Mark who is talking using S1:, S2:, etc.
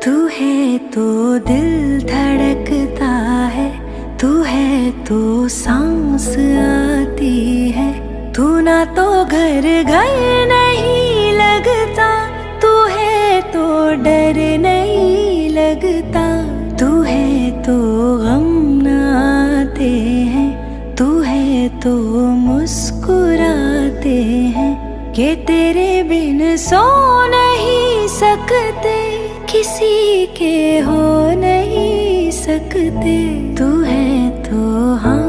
S1: तू है तो दिल धड़कता है, तू है तो सांस आती है। तू ना तो घर घर नहीं लगता, तू है तो डर नहीं लगता। तू है तो गम न आते हैं, तू है तो मुस्कुराते हैं। कि तेरे बिन सो नहीं सकते, किसी के हो नहीं सकते। तू है तो हाँ